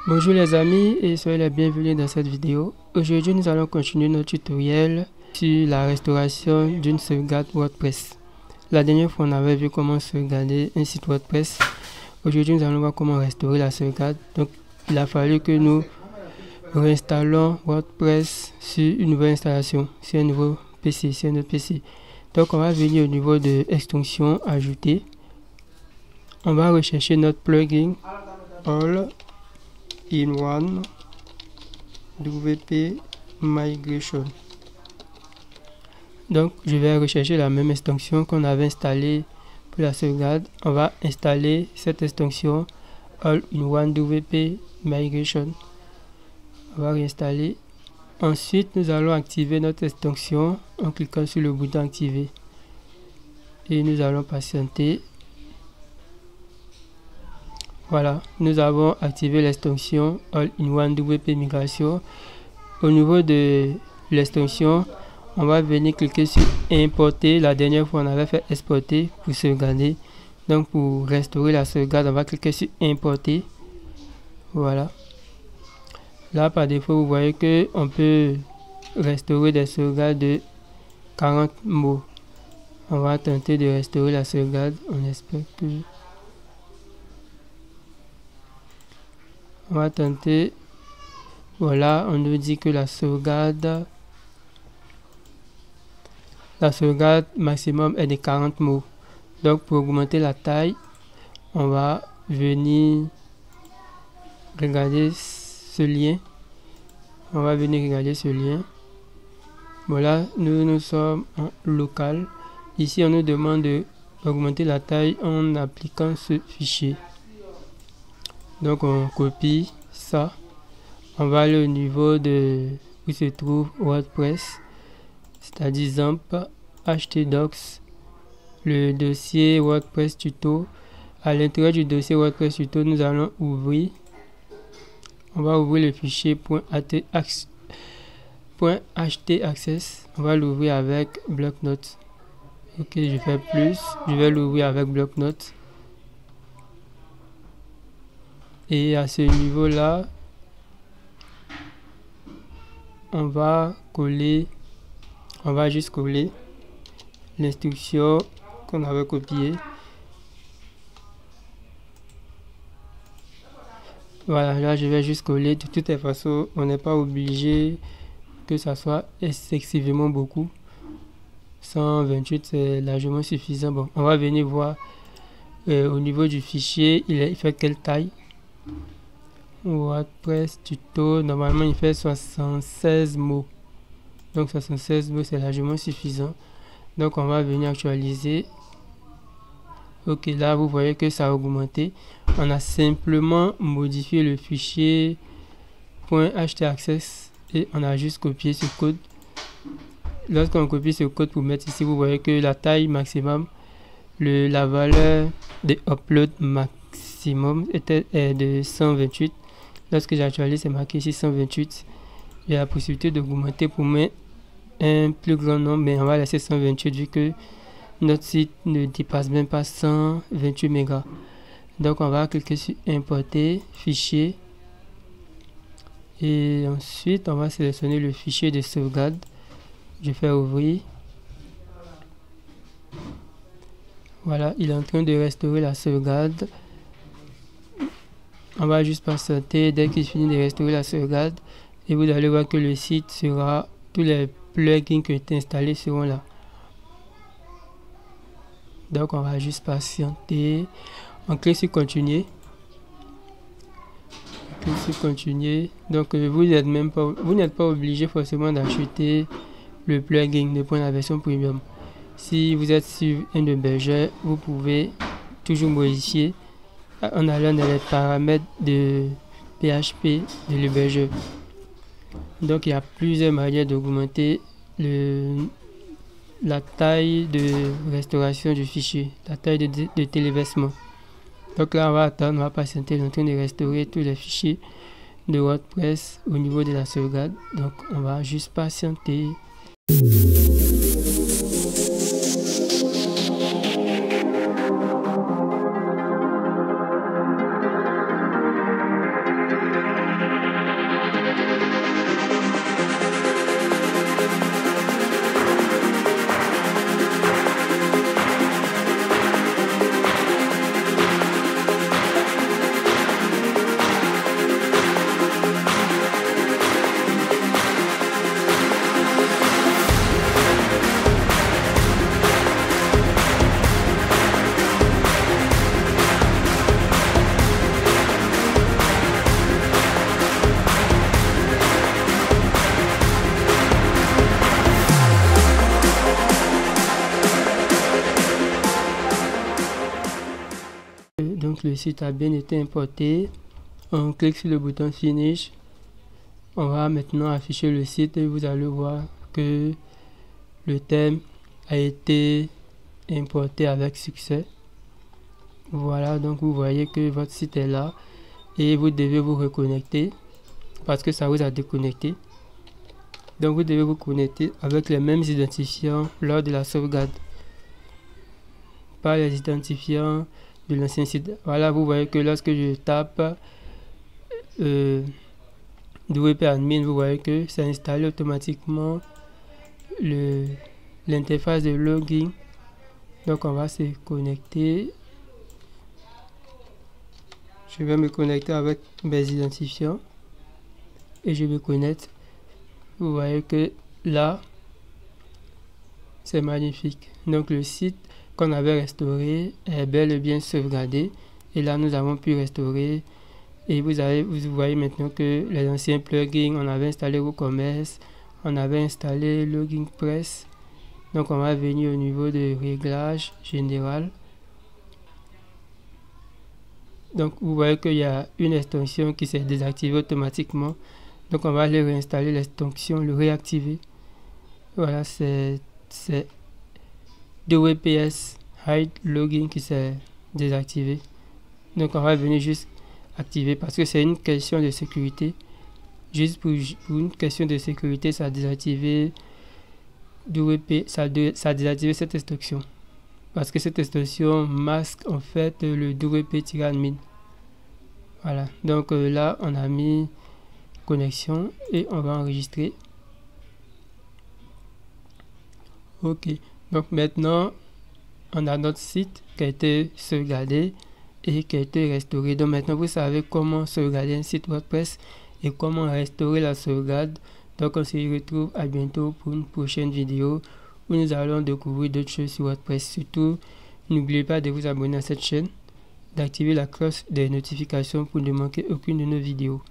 Bonjour les amis et soyez les bienvenus dans cette vidéo. Aujourd'hui nous allons continuer notre tutoriel sur la restauration d'une sauvegarde WordPress. La dernière fois on avait vu comment sauvegarder un site WordPress. Aujourd'hui nous allons voir comment restaurer la sauvegarde. Donc il a fallu que nous réinstallons WordPress sur une nouvelle installation, sur un nouveau PC, sur un autre PC. Donc on va venir au niveau de extension, ajouter. On va rechercher notre plugin All-in-One WP Migration. Donc je vais rechercher la même extension qu'on avait installée pour la sauvegarde. On va installer cette extension All-in-One WP Migration. On va réinstaller. Ensuite nous allons activer notre extension en cliquant sur le bouton activer et nous allons patienter. Voilà, nous avons activé l'extension All-in-One WP Migration. Au niveau de l'extension, on va venir cliquer sur importer. La dernière fois on avait fait exporter pour sauvegarder. Donc pour restaurer la sauvegarde, on va cliquer sur importer. Voilà. Là par défaut vous voyez que on peut restaurer des sauvegardes de 40 mots. On va tenter de restaurer la sauvegarde. On espère que on va tenter. Voilà, on nous dit que la sauvegarde maximum est de 40 mots. Donc pour augmenter la taille, on va venir regarder ce lien. On va venir regarder ce lien. Voilà, nous sommes en local. Ici on nous demande de augmenter la taille en appliquant ce fichier. Donc on copie ça. On va aller au niveau de où se trouve WordPress, c'est-à-dire XAMPP, htdocs, le dossier WordPress tuto. À l'intérieur du dossier WordPress tuto, nous allons ouvrir. On va ouvrir le fichier .htaccess. On va l'ouvrir avec bloc-notes. Ok, je fais plus. Je vais l'ouvrir avec bloc-notes. Et à ce niveau-là, on va juste coller l'instruction qu'on avait copiée. Voilà, là je vais juste coller. De toutes les façons, on n'est pas obligé que ça soit excessivement beaucoup. 128 c'est largement suffisant. Bon, on va venir voir au niveau du fichier, il fait quelle taille. WordPress tuto, normalement il fait 76 mots. Donc 76 mots c'est largement suffisant. Donc on va venir actualiser. Ok, là vous voyez que ça a augmenté. On a simplement modifié le fichier .htaccess et on a juste copié ce code. Lorsqu'on copie ce code pour mettre ici, vous voyez que la taille maximum, la valeur de upload maximum est de 128. Lorsque j'actualise, c'est marqué ici 128. J'ai la possibilité d'augmenter pour mettre un plus grand nombre, mais on va laisser 128 vu que notre site ne dépasse même pas 128 mégas. Donc on va cliquer sur importer fichier et ensuite on va sélectionner le fichier de sauvegarde. Je fais ouvrir. Voilà, il est en train de restaurer la sauvegarde. On va juste patienter dès qu'il finit de restaurer la sauvegarde et vous allez voir que le site sera, tous les plugins qui ont été installés seront là. Donc on va juste patienter. On clique sur continuer. Donc vous n'êtes pas obligé forcément d'acheter le plugin, de prendre la version premium. Si vous êtes sur un hébergeur, vous pouvez toujours modifier en allant dans les paramètres de PHP de l'hébergeur. Donc il y a plusieurs manières d'augmenter la taille de restauration du fichier, la taille de téléversement. Donc là on va attendre, on va patienter, on est en train de restaurer tous les fichiers de WordPress au niveau de la sauvegarde. Donc on va juste patienter. Donc le site a bien été importé. On clique sur le bouton Finish. On va maintenant afficher le site et vous allez voir que le thème a été importé avec succès. Voilà, donc vous voyez que votre site est là et vous devez vous reconnecter parce que ça vous a déconnecté. Donc vous devez vous connecter avec les mêmes identifiants lors de la sauvegarde, pas les identifiants de l'ancien site. Voilà, vous voyez que lorsque je tape WP Admin, vous voyez que ça installe automatiquement l'interface de login. Donc on va se connecter. Je vais me connecter avec mes identifiants et je me connecte. Vous voyez que là, c'est magnifique. Donc le site qu'on avait restauré est bel et bien sauvegardé. Et là, nous avons pu restaurer. Et vous voyez maintenant que les anciens plugins, on avait installé WooCommerce, on avait installé Login Press. Donc on va venir au niveau de réglage général. Donc vous voyez qu'il y a une extension qui s'est désactivée automatiquement. Donc on va aller réinstaller l'extension, le réactiver. Voilà, c'est WPS Hide Login qui s'est désactivé. Donc on va venir juste activer parce que c'est une question de sécurité. Juste pour une question de sécurité, ça a désactivé ça a désactivé cette extension. Parce que cette extension masque en fait le WP-admin. Voilà, donc là on a mis connexion et on va enregistrer. Ok, donc maintenant on a notre site qui a été sauvegardé et qui a été restauré. Donc maintenant vous savez comment sauvegarder un site WordPress et comment restaurer la sauvegarde. Donc on se retrouve à bientôt pour une prochaine vidéo où nous allons découvrir d'autres choses sur WordPress. Surtout, n'oubliez pas de vous abonner à cette chaîne, d'activer la cloche des notifications pour ne manquer aucune de nos vidéos.